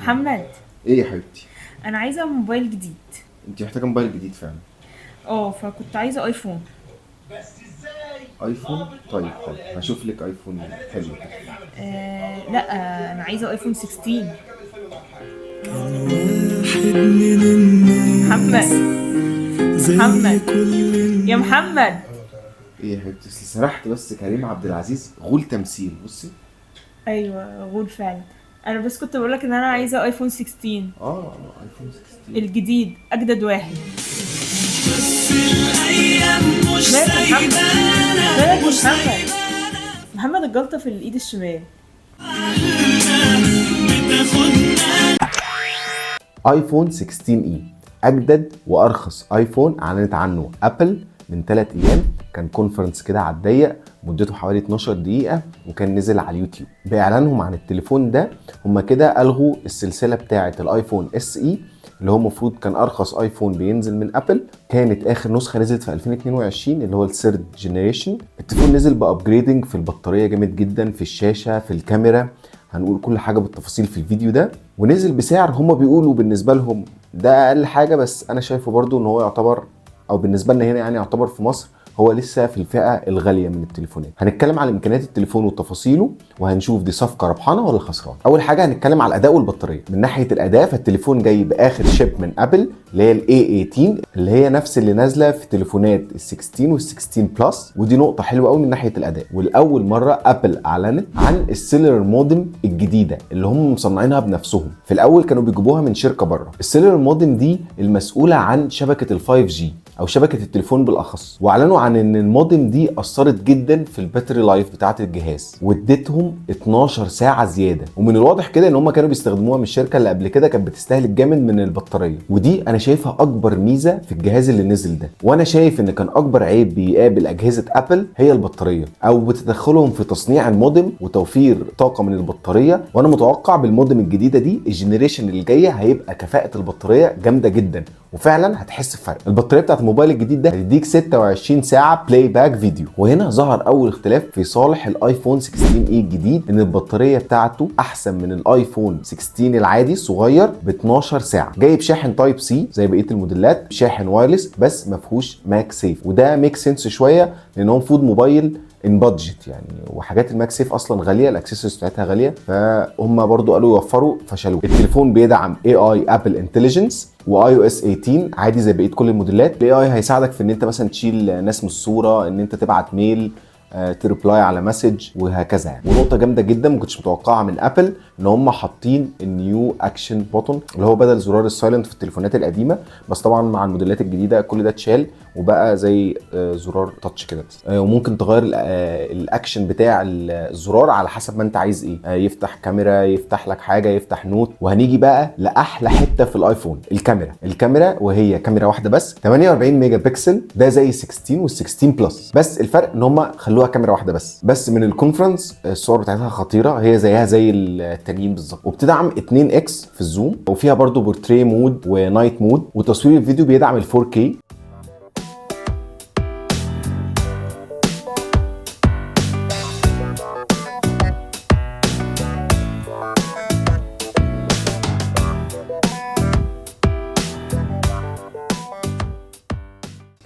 محمد، ايه يا حبيبتي؟ انا عايزه موبايل جديد. انت محتاجه موبايل جديد فعلا؟ فكنت عايزه ايفون. ايفون؟ طيب حلو، هشوف لك ايفون حلو كده. لا، انا عايزه ايفون 16. واحد من الناس محمد، زي محمد، كل يا محمد. ايه يا حبيبتي؟ سرحت بس. كريم عبد العزيز غول تمثيل. بصي. ايوه، غول فعلا. انا بس كنت بقولك ان انا عايزه ايفون 16 ايفون 16. الجديد، اجدد واحد. بس الأيام مش مالك يا محمد؟ سايبانا مالك يا مش محمد؟ سايبانا محمد، الجلطه في الايد الشمال. بتاخدنا. ايفون 16 اي اجدد وارخص ايفون اعلنت عنه ابل من 3 ايام. كان كونفرنس كده على الضيق، مدته حوالي 12 دقيقة، وكان نزل على اليوتيوب. بإعلانهم عن التليفون ده هم كده ألغوا السلسلة بتاعة الايفون اس اي، اللي هو المفروض كان أرخص ايفون بينزل من ابل. كانت آخر نسخة نزلت في 2022 اللي هو الثيرد جنريشن. التليفون نزل بأبجريدنج في البطارية جامد جدا، في الشاشة، في الكاميرا. هنقول كل حاجة بالتفاصيل في الفيديو ده. ونزل بسعر هم بيقولوا بالنسبة لهم ده أقل حاجة، بس أنا شايفه برضو إن هو يعتبر، أو بالنسبة لنا هنا يعني يعتبر في مصر، هو لسه في الفئة الغالية من التليفونات. هنتكلم على امكانيات التليفون وتفاصيله، وهنشوف دي صفقة ربحانة ولا خسرانة. اول حاجة هنتكلم على الاداء والبطارية. من ناحية الاداء فالتليفون جاي باخر شيب من ابل، اللي هي الاي 18، اللي هي نفس اللي نازلة في تليفونات ال16 وال16 بلس، ودي نقطة حلوة قوي من ناحية الاداء. والاول مرة ابل اعلنت عن السيلر مودم الجديدة اللي هم مصنعينها بنفسهم. في الاول كانوا بيجيبوها من شركة بره. السيلر مودم دي المسؤولة عن شبكة ال5G او شبكه التليفون بالاخص، واعلنوا عن ان المودم دي اثرت جدا في الباتري لايف بتاعه الجهاز، وادتهم 12 ساعه زياده. ومن الواضح كده ان هم كانوا بيستخدموها من الشركه اللي قبل كده كانت بتستهلك جامد من البطاريه، ودي انا شايفها اكبر ميزه في الجهاز اللي نزل ده. وانا شايف ان كان اكبر عيب بيقابل اجهزه ابل هي البطاريه، او بتدخلهم في تصنيع المودم وتوفير طاقه من البطاريه. وانا متوقع بالمودم الجديده دي الجنريشن اللي جايه هيبقى كفاءه البطاريه جامده جدا، وفعلا هتحس بفرق. البطاريه بتاعت الموبايل الجديد ده هتديك 26 ساعه بلاي باك فيديو. وهنا ظهر اول اختلاف في صالح الايفون 16 اي الجديد، ان البطاريه بتاعته احسن من الايفون 16 العادي الصغير ب 12 ساعه. جايب شاحن تايب سي زي بقيه الموديلات، شاحن وايرلس بس ما فيهوش ماك سيف، وده ميك سنس شويه لان هو المفروض موبايل ان بادجت يعني، وحاجات الماك سيف اصلا غاليه، الاكسسوارز بتاعتها غاليه، فهم برضو قالوا يوفروا فشلوا. التليفون بيدعم اي اي ابل انتليجنس واي او اس 18 عادي زي بقيه كل الموديلات. الاي اي هيساعدك في ان انت مثلا تشيل ناس من الصوره، ان انت تبعت ميل، تريبلاي على مسج، وهكذا يعني. ونقطه جامده جدا ما كنتش متوقعها من ابل، ان هم حاطين النيو اكشن بوتون اللي هو بدل زرار السايلنت في التليفونات القديمه. بس طبعا مع الموديلات الجديده كل ده اتشال وبقى زي زرار تاتش كده بس. وممكن تغير الاكشن بتاع الزرار على حسب ما انت عايز ايه، يفتح كاميرا، يفتح لك حاجه، يفتح نوت. وهنيجي بقى لاحلى حته في الايفون، الكاميرا وهي كاميرا واحده بس 48 ميجا بكسل، ده زي 16 وال16 بلس، بس الفرق ان هم خلوها كاميرا واحده بس من الكونفرنس الصور بتاعتها خطيره، هي زيها زي التانيين بالظبط. وبتدعم 2 اكس في الزوم، وفيها برضو بورتري مود ونايت مود، وتصوير الفيديو بيدعم ال 4K.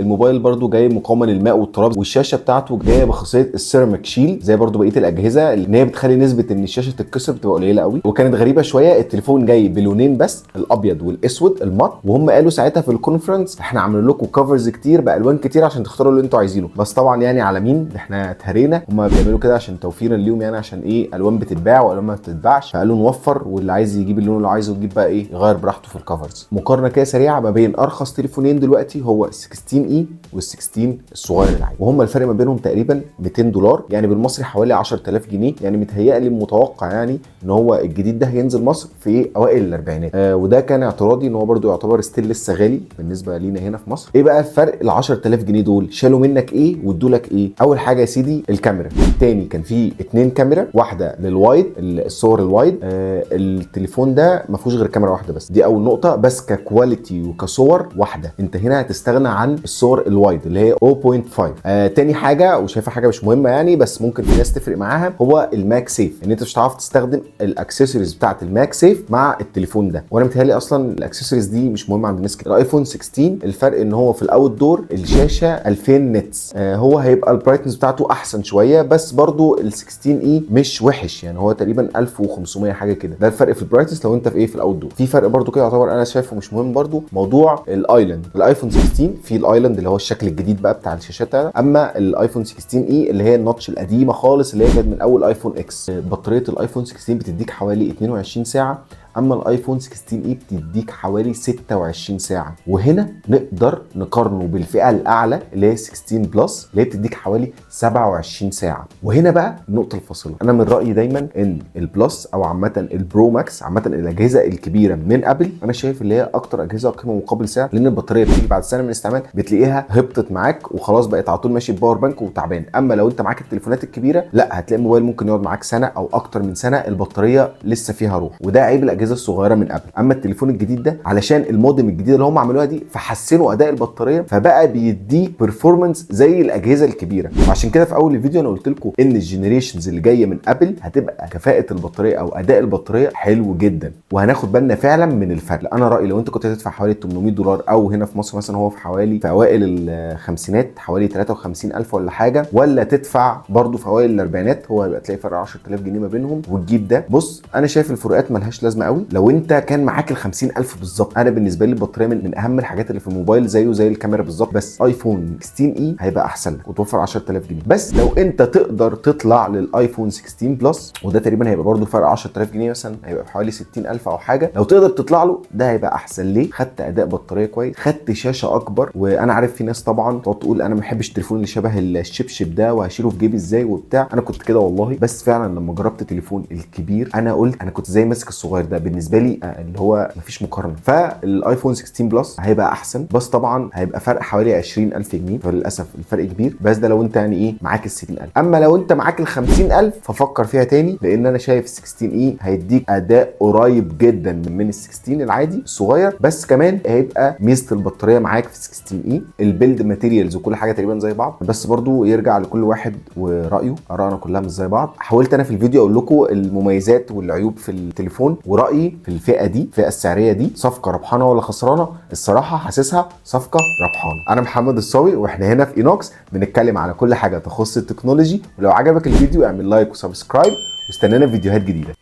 الموبايل برضو جاي مقاومه للماء والتراب، والشاشه بتاعته جايه بخاصيه السيراميك شيلد زي برضو بقيه الاجهزه، ان هي بتخلي نسبه ان الشاشه تتكسر بتبقى قليله قوي. وكانت غريبه شويه، التليفون جاي بلونين بس، الابيض والاسود المط، وهم قالوا ساعتها في الكونفرنس احنا عاملين لكم كفرز كتير بالوان كتير عشان تختاروا اللي انتوا عايزينه. بس طبعا يعني على مين احنا اتهرينا، هم بيعملوا كده عشان توفيرا ليهم يعني، عشان ايه الوان بتتباع والوان ما بتتباعش، فقالوا نوفر، واللي عايز يجيب اللون اللي عايزه يجيب بقى ايه يغير براحته في الكفرز. مقارنه كده سريعه ما بين ارخص تليفونين دلوقتي هو 16 اي وال16 الصغير العادي، وهم الفرق ما بينهم تقريبا $200 يعني بالمصري حوالي 10000 جنيه. يعني متهيألي متوقع يعني ان هو الجديد ده هينزل مصر في اوائل الاربعينات. وده كان اعتراضي ان هو برده يعتبر ستيل لسه غالي بالنسبه لينا هنا في مصر. ايه بقى الفرق؟ ال 10000 جنيه دول شالوا منك ايه وادوا لك ايه؟ اول حاجه يا سيدي الكاميرا. الثاني كان فيه 2 كاميرا، واحده للوايد الصور الوايد. التليفون ده ما فيهوش غير كاميرا واحده بس، دي اول نقطه. بس ككواليتي وكصور واحده، انت هنا هتستغنى عن الصور الوايد اللي هي 0.5. تاني حاجه وشايفها حاجه مش مهمه يعني، بس ممكن في ناس تفرق معاها، هو الماك سيف، ان انت مش هتعرف تستخدم الاكسسوارز بتاعه الماك سيف مع التليفون ده. وانا متهيألي اصلا الاكسسوارز دي مش مهمه عند الناس كده. الايفون 16 الفرق ان هو في الاوت دور الشاشه 2000 نتس، هو هيبقى البرايتنس بتاعته احسن شويه، بس برضو ال 16 اي مش وحش يعني، هو تقريبا 1500 حاجه كده، ده الفرق في البرايتنس لو انت في ايه في الاوت دور. في فرق برضو كده يعتبر انا شايفه مش مهم برضو، موضوع الايلاند. الايفون 16 في الايلاند اللي هو الشكل الجديد بقى بتاع الشاشات ده، اما الايفون 16 اي اللي هي النوتش القديمه خالص اللي هي كانت من اول ايفون اكس. بطاريه الايفون 16 بتديك حوالي 22 ساعه، اما الايفون 16 اي بتديك حوالي 26 ساعه. وهنا نقدر نقارنه بالفئه الاعلى اللي هي 16 بلس اللي هي بتديك حوالي 27 ساعه. وهنا بقى النقطه الفاصله، انا من رايي دايما ان البلس او عامه البرو ماكس، عامه الاجهزه الكبيره من ابل، انا شايف اللي هي اكتر اجهزه قيمه مقابل سعر، لان البطاريه بتيجي بعد سنه من الاستعمال بتلاقيها هبطت معاك وخلاص بقت على طول ماشي بباور بانك وتعبان. اما لو انت معاك التليفونات الكبيره لا، هتلاقي الموبايل ممكن يقعد معاك سنه او اكتر من سنه البطاريه لسه فيها روح، وده عيب الاجهزه الصغيره من ابل. اما التليفون الجديد ده علشان المودم الجديد اللي هم عملوها دي فحسنوا اداء البطاريه، فبقى بيديك بيرفورمانس زي الاجهزه الكبيره. وعشان كده في اول الفيديو انا قلت لكم ان الجنريشنز اللي جايه من ابل هتبقى كفاءه البطاريه او اداء البطاريه حلو جدا، وهناخد بالنا فعلا من الفرق. انا رايي لو انت كنت هتدفع حوالي $800 او هنا في مصر مثلا هو في اوائل الخمسينات حوالي 53,000 ولا حاجه، ولا تدفع برضو في اوائل الاربعينات، هو هيبقى تلاقي فرق 10,000 جنيه ما بينهم وتجيب ده. بص انا شايف الفروقات ملهاش لازمه قوي لو انت كان معاك ال 50,000 بالظبط. انا بالنسبه لي البطاريه من اهم الحاجات اللي في الموبايل، زيه زي الكاميرا بالظبط، بس ايفون 16 اي هيبقى احسن لك وتوفر 10,000 جنيه. بس لو انت تقدر تطلع للايفون 16 بلس، وده تقريبا هيبقى برضو فرق 10,000 جنيه مثلا، هيبقى حوالي 60,000 او حاجه، لو تقدر تطلع له ده هيبقى احسن. ليه؟ خدت اداء بطاريه كويس، خدت شاشه اكبر. وانا عارف في ناس طبعا تقعد تقول انا ما بحبش التليفون اللي شبه الشبشب ده وهشيله في جيبي ازاي وبتاع، انا كنت كده والله، بس فعلا لما جربت التليفون الكبير انا قلت انا كنت زي ماسك الصغير ده، بالنسبه لي اللي هو مفيش مقارنه. فالايفون 16 بلس هيبقى احسن، بس طبعا هيبقى فرق حوالي 20,000 جنيه، فللاسف الفرق كبير، بس ده لو انت يعني ايه معاك ال 60,000. اما لو انت معاك ال 50,000 ففكر فيها تاني، لان انا شايف ال 16 اي هيديك اداء قريب جدا من ال 16 العادي الصغير، بس كمان هيبقى ميزه البطاريه معاك في 16 اي، البيلد ماتيريالز وكل حاجه تقريبا زي بعض، بس برضو يرجع لكل واحد ورايه، ارائنا كلها مش زي بعض. حاولت انا في الفيديو اقول لكم المميزات والعيوب في التليفون ورايي في الفئه دي، الفئه السعريه دي، صفقه ربحانه ولا خسرانه. الصراحه حاسسها صفقه ربحانه. انا محمد الصاوي، واحنا هنا في اينوكس بنتكلم على كل حاجه تخص التكنولوجي، ولو عجبك الفيديو اعمل لايك وسبسكرايب واستنانا في فيديوهات جديده.